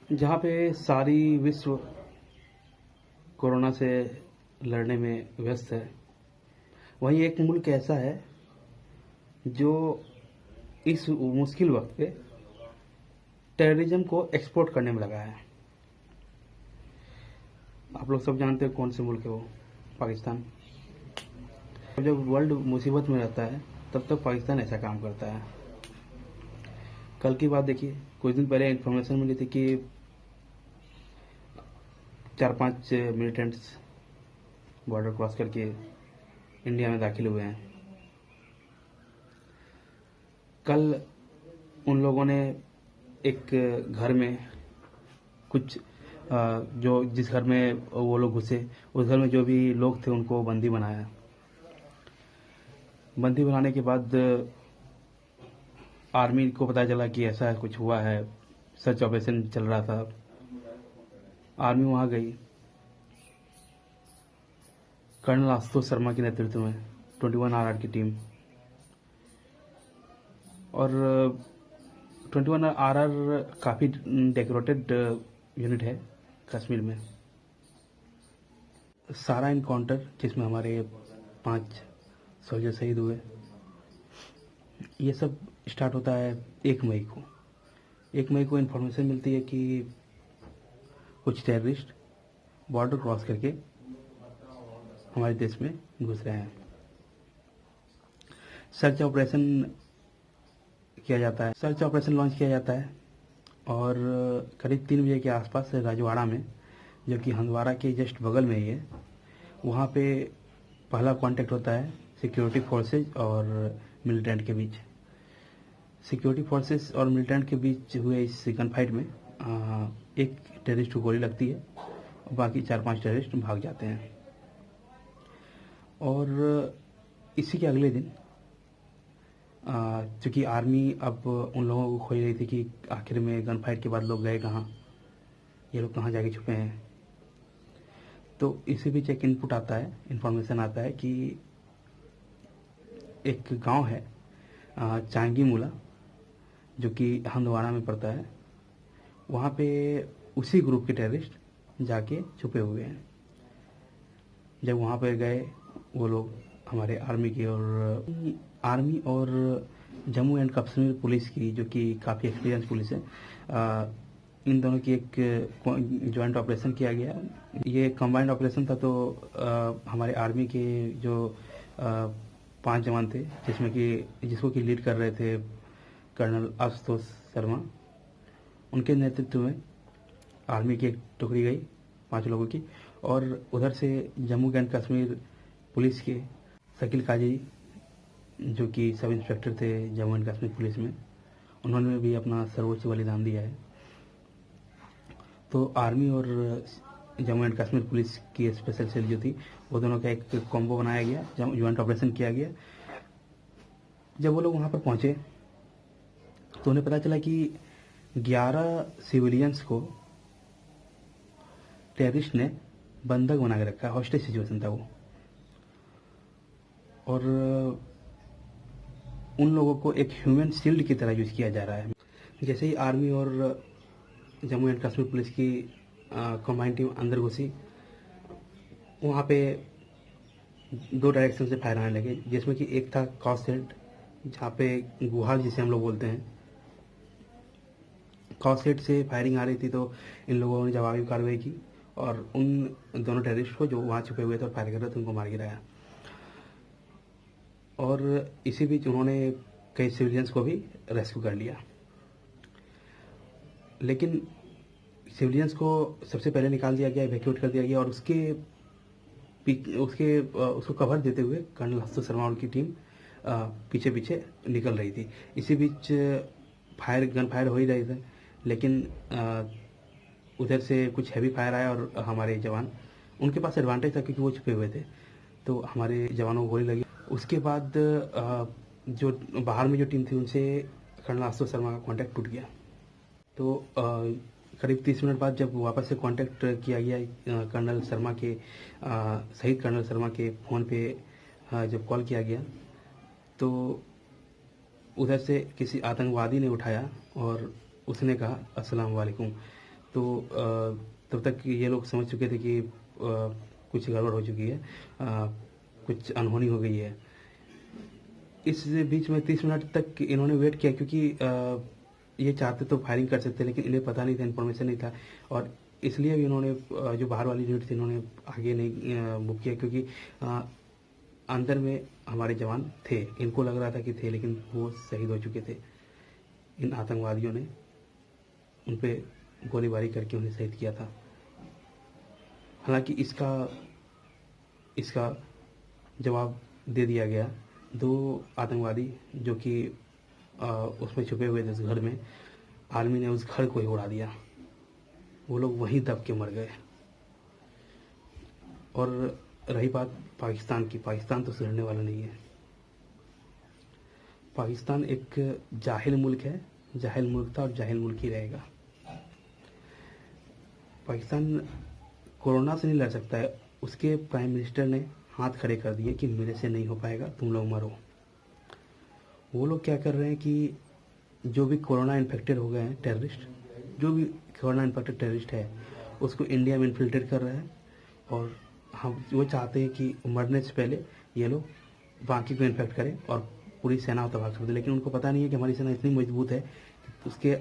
जहाँ पे सारी विश्व कोरोना से लड़ने में व्यस्त है, वहीं एक मुल्क ऐसा है जो इस मुश्किल वक्त पे टेररिज्म को एक्सपोर्ट करने में लगा है। आप लोग सब जानते हो कौन से मुल्क है वो, पाकिस्तान। जब वर्ल्ड मुसीबत में रहता है तब तक पाकिस्तान ऐसा काम करता है। कल की बात देखिए, कुछ दिन पहले इन्फॉर्मेशन मिली थी कि 4-5 मिलिटेंट्स बॉर्डर क्रॉस करके इंडिया में दाखिल हुए हैं। कल उन लोगों ने एक घर में कुछ जो जिस घर में वो लोग घुसे, उस घर में जो भी लोग थे उनको बंदी बनाया। बंदी बनाने के बाद आर्मी को पता चला कि ऐसा कुछ हुआ है, सर्च ऑपरेशन चल रहा था। आर्मी वहां गई, कर्नल आशुतोष शर्मा के नेतृत्व में 21 RR की टीम। और 21 RR काफ़ी डेकोरेटेड यूनिट है कश्मीर में। सारा इनकाउंटर जिसमें हमारे 5 सोल्जर शहीद हुए, ये सब स्टार्ट होता है 1 मई को। 1 मई को इन्फॉर्मेशन मिलती है कि कुछ टेररिस्ट बॉर्डर क्रॉस करके हमारे देश में घुस रहे हैं। सर्च ऑपरेशन किया जाता है, सर्च ऑपरेशन लॉन्च किया जाता है और करीब 3 बजे के आसपास राजवाड़ा में, जो कि हंदवाड़ा के जस्ट बगल में ही है, वहाँ पे पहला कांटेक्ट होता है सिक्योरिटी फोर्सेज और मिलिटेंट के बीच। सिक्योरिटी फोर्सेस और मिलिटेंट के बीच हुए इस गन फाइट में एक टेररिस्ट को गोली लगती है और बाकी 4-5 टेररिस्ट भाग जाते हैं। और इसी के अगले दिन चूंकि आर्मी अब उन लोगों को खोज रही थी कि आखिर में गन फाइट के बाद लोग गए कहाँ, ये लोग कहाँ जाके छुपे हैं, तो इसी बीच एक इनपुट आता है, इन्फॉर्मेशन आता है कि एक गांव है चांगी मूला, जो कि हंदवाड़ा में पड़ता है। वहाँ पे उसी ग्रुप के टेररिस्ट जाके छुपे हुए हैं। जब वहाँ पे गए वो लोग, हमारे आर्मी और जम्मू एंड कश्मीर पुलिस की, जो कि काफ़ी एक्सपीरियंस पुलिस है, इन दोनों की एक जॉइंट ऑपरेशन किया गया। ये कंबाइंड ऑपरेशन था। तो हमारे आर्मी के जो 5 जवान थे, जिसको कि लीड कर रहे थे कर्नल आशुतोष शर्मा, उनके नेतृत्व में आर्मी की एक टुकड़ी गई 5 लोगों की। और उधर से जम्मू एंड कश्मीर पुलिस के शकील काजी, जो कि सब इंस्पेक्टर थे जम्मू एंड कश्मीर पुलिस में, उन्होंने भी अपना सर्वोच्च बलिदान दिया है। तो आर्मी और जम्मू एंड कश्मीर पुलिस की स्पेशल सेल जो थी, वो दोनों का एक कॉम्बो बनाया गया, ज्वाइंट ऑपरेशन किया गया। जब वो लोग वहाँ पर पहुँचे तो उन्हें पता चला कि 11 सिविलियंस को टेररिस्ट ने बंधक बना के रखा है। हॉस्टेज सिचुएशन था वो। और उन लोगों को एक ह्यूमन शील्ड की तरह यूज किया जा रहा है। जैसे ही आर्मी और जम्मू एंड कश्मीर पुलिस की कंबाइंड टीम अंदर घुसी, वहाँ पे 2 डायरेक्शन से फायर आने लगे, जिसमें कि एक था कॉसेट, जहाँ पे गुहा जिसे हम लोग बोलते हैं, कॉसेट से फायरिंग आ रही थी। तो इन लोगों ने जवाबी कार्रवाई की और उन दोनों टेररिस्ट को जो वहाँ छुपे हुए थे और फायर कर रहे थे, उनको मार गिराया। और इसी बीच उन्होंने कई सिविलियंस को भी रेस्क्यू कर लिया। लेकिन सिविलियंस को सबसे पहले निकाल दिया गया, इवैक्यूएट कर दिया गया, और उसको कवर देते हुए कर्नल आशुतोष शर्मा और उनकी टीम पीछे पीछे निकल रही थी। इसी बीच गन फायर हो ही रहे थे, लेकिन उधर से कुछ हैवी फायर आया और हमारे जवान, उनके पास एडवांटेज था क्योंकि वो छुपे हुए थे, तो हमारे जवानों को गोली लगी। उसके बाद जो बाहर में जो टीम थी, उनसे कर्नल आशुतोष शर्मा का कांटेक्ट टूट गया। तो करीब 30 मिनट बाद जब वापस से कांटेक्ट किया गया कर्नल शर्मा के शहीद कर्नल शर्मा के फ़ोन पे, जब कॉल किया गया, तो उधर से किसी आतंकवादी ने उठाया और उसने कहा अस्सलाम वालेकुम। तो तब तक ये लोग समझ चुके थे कि कुछ गड़बड़ हो चुकी है, कुछ अनहोनी हो गई है। इस बीच में 30 मिनट तक इन्होंने वेट किया, क्योंकि ये चाहते तो फायरिंग कर सकते, लेकिन इन्हें पता नहीं था, इन्फॉर्मेशन नहीं था, और इसलिए भी इन्होंने जो बाहर वाली यूनिट थी इन्होंने आगे नहीं बुक किया, क्योंकि अंदर में हमारे जवान थे, इनको लग रहा था कि थे, लेकिन वो शहीद हो चुके थे। इन आतंकवादियों ने उन पे गोलीबारी करके उन्हें शहीद किया था। हालांकि इसका जवाब दे दिया गया। 2 आतंकवादी जो कि उसमें छुपे हुए थे उस घर में, आर्मी ने उस घर को ही उड़ा दिया। वो लोग वहीं दब के मर गए। और रही बात पाकिस्तान की, पाकिस्तान तो सुधरने वाला नहीं है। पाकिस्तान एक जाहिल मुल्क है, जाहिल मुल्क था और जाहिल मुल्क ही रहेगा। पाकिस्तान कोरोना से नहीं लड़ सकता है। उसके प्राइम मिनिस्टर ने हाथ खड़े कर दिए कि मेरे से नहीं हो पाएगा, तुम लोग मरो। वो लोग क्या कर रहे हैं कि जो भी कोरोना इन्फेक्टेड हो गए हैं टेररिस्ट, जो भी कोरोना इन्फेक्टेड टेररिस्ट है, उसको इंडिया में इन्फिल्ट्रेट कर रहे हैं, और हम वो चाहते हैं कि मरने से पहले ये लोग बाकी को इन्फेक्ट करें और पूरी सेना तबाह कर दे। लेकिन उनको पता नहीं है कि हमारी सेना इतनी मजबूत है कि उसके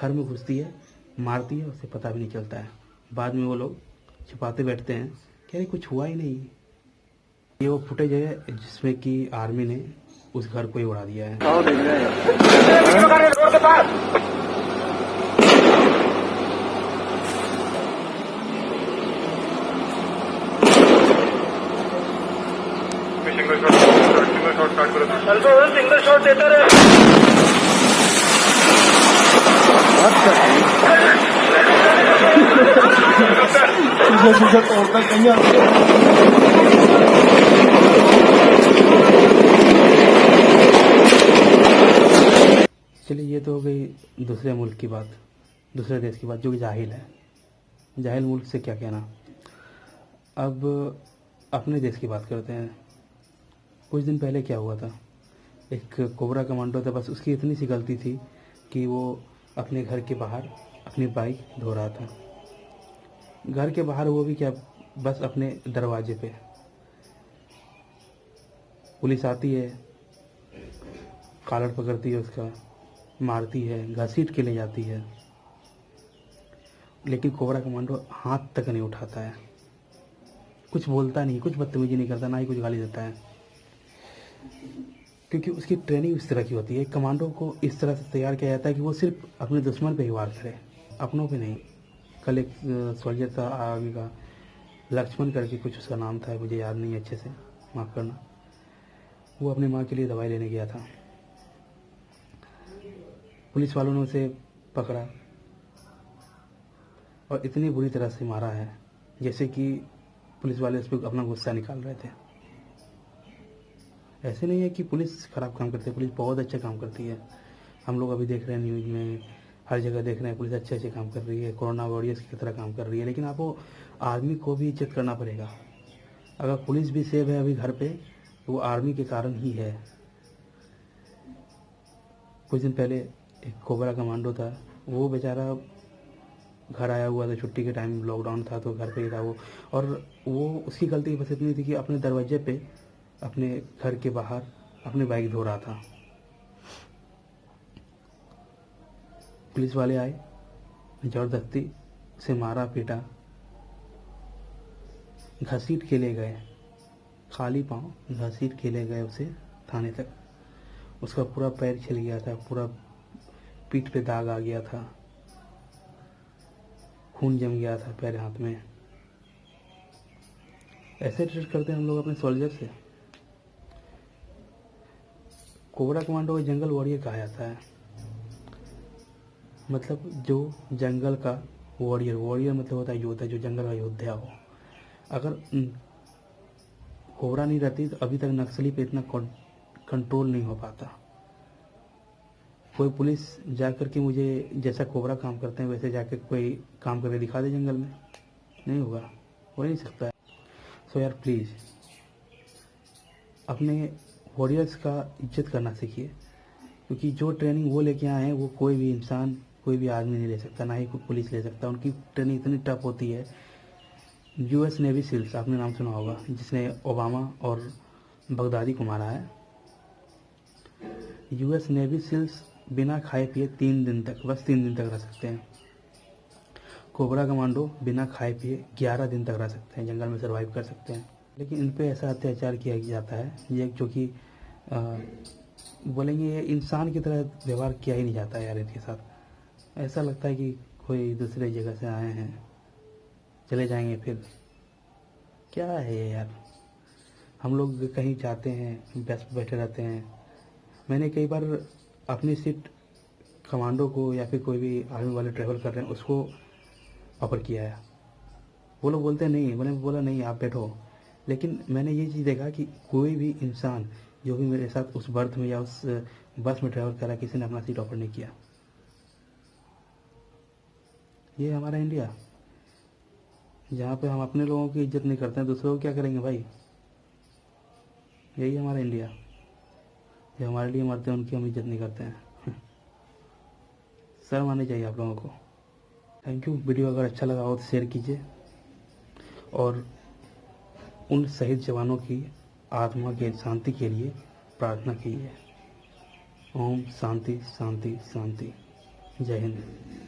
घर में घुसती है, मारती है, उसे पता भी नहीं चलता है। बाद में वो लोग छुपाते बैठते हैं कि अरे कुछ हुआ ही नहीं। ये वो फुटेज है जिसमें कि आर्मी ने उस घर को ही उड़ा दिया है। सिंगल शॉट देता रहे। चलिए, ये तो हो गई दूसरे मुल्क की बात, दूसरे देश की बात, जो कि जाहिल है। जाहिल मुल्क से क्या कहना। अब अपने देश की बात करते हैं। कुछ दिन पहले क्या हुआ था, एक कोबरा कमांडो था, बस उसकी इतनी सी गलती थी कि वो अपने घर के बाहर अपनी बाइक धो रहा था। घर के बाहर, वो भी क्या, बस अपने दरवाजे पे। पुलिस आती है, कॉलर पकड़ती है उसका, मारती है, घसीट के ले जाती है, लेकिन कोबरा कमांडो हाथ तक नहीं उठाता है, कुछ बोलता नहीं, कुछ बदतमीजी नहीं करता, ना ही कुछ गाली देता है, क्योंकि उसकी ट्रेनिंग इस तरह की होती है। कमांडो को इस तरह से तैयार किया जाता है कि वो सिर्फ अपने दुश्मन पे ही वार करे, अपनों पे नहीं। कल एक सोल्जर था आर्मी का, लक्ष्मण करके कुछ उसका नाम था, मुझे याद नहीं अच्छे से, माफ़ करना। वो अपनी माँ के लिए दवाई लेने गया था। पुलिस वालों ने उसे पकड़ा और इतनी बुरी तरह से मारा है जैसे कि पुलिस वाले उस पर अपना गुस्सा निकाल रहे थे। ऐसे नहीं है कि पुलिस खराब काम करती है, पुलिस बहुत अच्छा काम करती है। हम लोग अभी देख रहे हैं न्यूज़ में, हर जगह देख रहे हैं पुलिस अच्छे काम कर रही है, कोरोना वॉरियर्स की तरह काम कर रही है। लेकिन आपको आर्मी को भी इज्जत करना पड़ेगा। अगर पुलिस भी सेव है अभी घर पे, तो वो आर्मी के कारण ही है। कुछ दिन पहले एक कोबरा कमांडो था, वो बेचारा घर आया हुआ था, छुट्टी के टाइम लॉकडाउन था तो घर पे ही था वो, और वो उसकी गलती बस इतनी थी कि अपने दरवाजे पे, अपने घर के बाहर अपनी बाइक धो रहा था। पुलिस वाले आए, जबरदस्ती उसे मारा पीटा, घसीट के ले गए, खाली पांव घसीट के ले गए उसे थाने तक। उसका पूरा पैर छिल गया था, पूरा पीठ पे दाग आ गया था, खून जम गया था पैर हाथ में। ऐसे ट्रीट करते हैं हम लोग अपने सोल्जर से। कोबरा कमांडो को जंगल वॉरियर कहा जाता है, मतलब जो जंगल का वॉरियर। वॉरियर मतलब होता है योद्धा, जो जंगल का योद्धा हो। अगर कोबरा नहीं रहती तो अभी तक नक्सली पे इतना कंट्रोल नहीं हो पाता। कोई पुलिस जाकर के मुझे जैसा कोबरा काम करते हैं वैसे जाकर कोई काम करके दिखा दे जंगल में, नहीं होगा, हो नहीं सकता है। सो यार प्लीज़ अपने वॉरियर्स का इज्जत करना सीखिए, क्योंकि जो ट्रेनिंग वो लेके आए हैं वो कोई भी इंसान कोई भी आदमी नहीं ले सकता, ना ही कोई पुलिस ले सकता। उनकी ट्रेनिंग इतनी टफ होती है। यूएस नेवी सील्स, आपने नाम सुना होगा, जिसने ओबामा और बगदादी को मारा है। यूएस नेवी सील्स बिना खाए पिए 3 दिन तक, बस 3 दिन तक रह सकते हैं। कोबरा कमांडो बिना खाए पिए 11 दिन तक रह सकते हैं, जंगल में सर्वाइव कर सकते हैं। लेकिन इन पे ऐसा अत्याचार किया जाता है, ये जो कि बोलेंगे ये इंसान की तरह व्यवहार किया ही नहीं जाता है यार इनके साथ। ऐसा लगता है कि कोई दूसरे जगह से आए हैं, चले जाएंगे फिर। क्या है ये यार। हम लोग कहीं जाते हैं, बस पे बैठे रहते हैं। मैंने कई बार अपनी सीट कमांडो को या फिर कोई भी आर्मी वाले ट्रैवल कर रहे हैं उसको ऑफर किया है। वो लोग बोलते हैं नहीं, मैंने बोला नहीं आप बैठो। लेकिन मैंने ये चीज़ देखा कि कोई भी इंसान जो भी मेरे साथ उस बर्थ में या उस बस में ट्रैवल कर रहा है, किसी ने अपना सीट ऑफर नहीं किया। ये हमारा इंडिया, जहाँ पे हम अपने लोगों की इज्जत नहीं करते हैं, दूसरों को क्या करेंगे भाई। यही हमारा इंडिया। जो हमारे लिए मरते हैं उनकी हम इज्जत नहीं करते हैं। शर्म आनी चाहिए आप लोगों को। Thank you. वीडियो अगर अच्छा लगा हो तो शेयर कीजिए और उन शहीद जवानों की आत्मा की शांति के लिए प्रार्थना कीजिए। ओम शांति शांति शांति। जय हिंद।